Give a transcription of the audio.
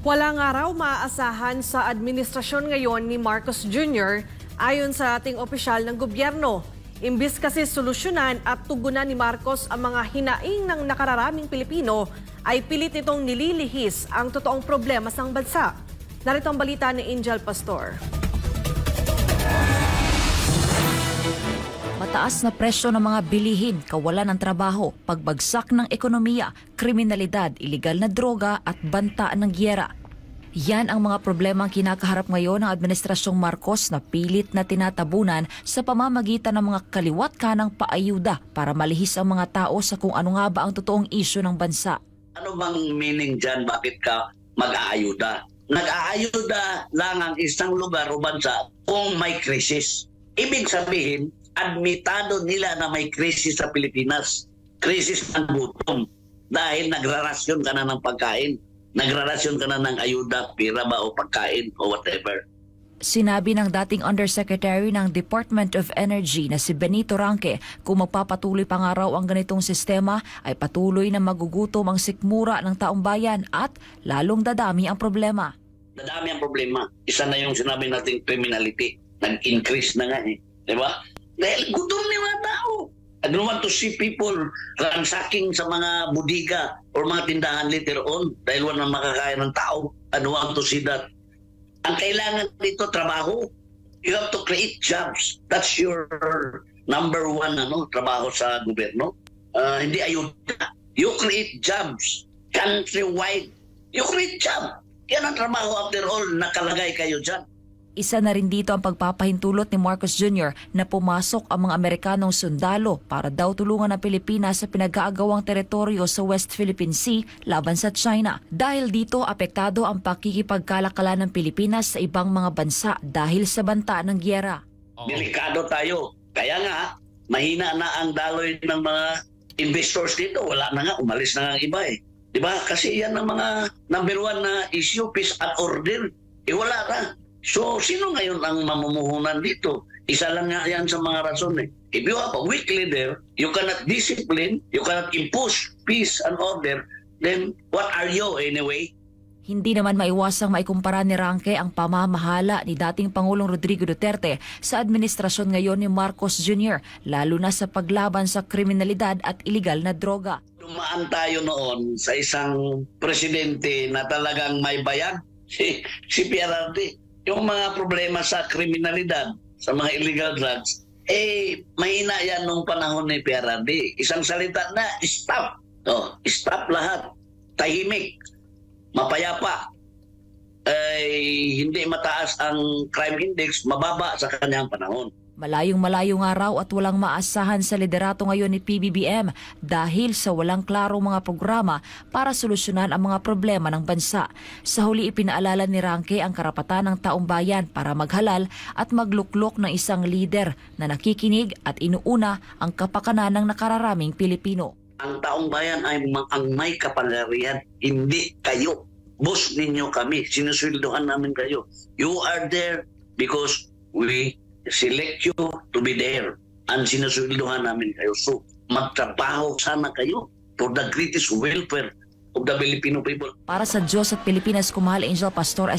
Walang araw maaasahan sa administrasyon ngayon ni Marcos Jr. ayon sa ating opisyal ng gobyerno. Imbis kasi solusyonan at tugunan ni Marcos ang mga hinaing ng nakararaming Pilipino, ay pilit nitong nililihis ang totoong problema sa bansa. Narito ang balita ni Angel Pastor. Mataas na presyo ng mga bilihin, kawalan ng trabaho, pagbagsak ng ekonomiya, kriminalidad, iligal na droga at banta ng giyera. Yan ang mga problemang kinakaharap ngayon ng Administrasyong Marcos na pilit na tinatabunan sa pamamagitan ng mga kaliwat kanang paayuda para malihis ang mga tao sa kung ano nga ba ang totoong isyu ng bansa. Ano bang meaning dyan? Bakit ka mag-aayuda? Nag-aayuda lang ang isang lugar o bansa kung may krisis. Ibig sabihin, admitado nila na may krisis sa Pilipinas. Krisis ng gutom. Dahil nagrarasyon ka na ng pagkain. Nagrarasyon ka na ng ayuda, pira ba o pagkain o whatever. Sinabi ng dating Undersecretary ng Department of Energy na si Benito Ranque, kung magpapatuloy pa nga raw ang ganitong sistema ay patuloy na magugutom ang sikmura ng taong bayan at lalong dadami ang problema. Dadami ang problema. Isa na yung sinabi nating criminality. Nag-increase na nga eh. Diba? Dahil gutom ni mga tao. I don't want to see people ransacking sa mga budiga or mga tindahan later on dahil walang makakain ng tao. I don't want to see that. Ang kailangan dito, trabaho. You have to create jobs. That's your number one trabaho sa gobyerno. Hindi ayuda. You create jobs countrywide. You create job. Yan ang trabaho after all. Nakalagay kayo dyan. Isa na rin dito ang pagpapahintulot ni Marcos Jr. na pumasok ang mga Amerikanong sundalo para daw tulungan ang Pilipinas sa pinag-aagawang teritoryo sa West Philippine Sea laban sa China. Dahil dito, apektado ang pakikipagkalakalan ng Pilipinas sa ibang mga bansa dahil sa banta ng giyera. Delikado tayo. Kaya nga, mahina na ang daloy ng mga investors dito. Wala na nga, umalis na nga ang iba eh. Diba? Kasi yan ang mga number one na issue, peace and order. Wala na. So, sino ngayon ang mamumuhunan dito? Isa lang nga yan sa mga rason eh. If you have a weak leader, you cannot discipline, you cannot impose peace and order, then what are you anyway? Hindi naman maiwasang maikumpara ni Ranque ang pamamahala ni dating Pangulong Rodrigo Duterte sa administrasyon ngayon ni Marcos Jr., lalo na sa paglaban sa kriminalidad at iligal na droga. Dumaan tayo noon sa isang presidente na talagang may bayag, si PRRD. Yung mga problema sa kriminalidad, sa mga illegal drugs, mahina yan nung panahon ni PRRD. Isang salita na, stop. Stop lahat. Tahimik. Mapayapa. Hindi mataas ang crime index, mababa sa kanyang panahon. Malayong-malayo nga raw at walang maasahan sa liderato ngayon ni PBBM dahil sa walang klarong mga programa para solusyonan ang mga problema ng bansa. Sa huli, ipinaalala ni Ranque ang karapatan ng taong bayan para maghalal at magluklok ng isang lider na nakikinig at inuuna ang kapakanan ng nakararaming Pilipino. Ang taong bayan ay ang may kapangyarihan, hindi kayo. Boss ninyo kami, sinusweldohan namin kayo. You are there because we select you to be there and sinusweldohan namin kayo. So, magtrabaho sana kayo for the greatest welfare of the Filipino people. Para sa Diyos at Pilipinas, kumahal Angel Pastor.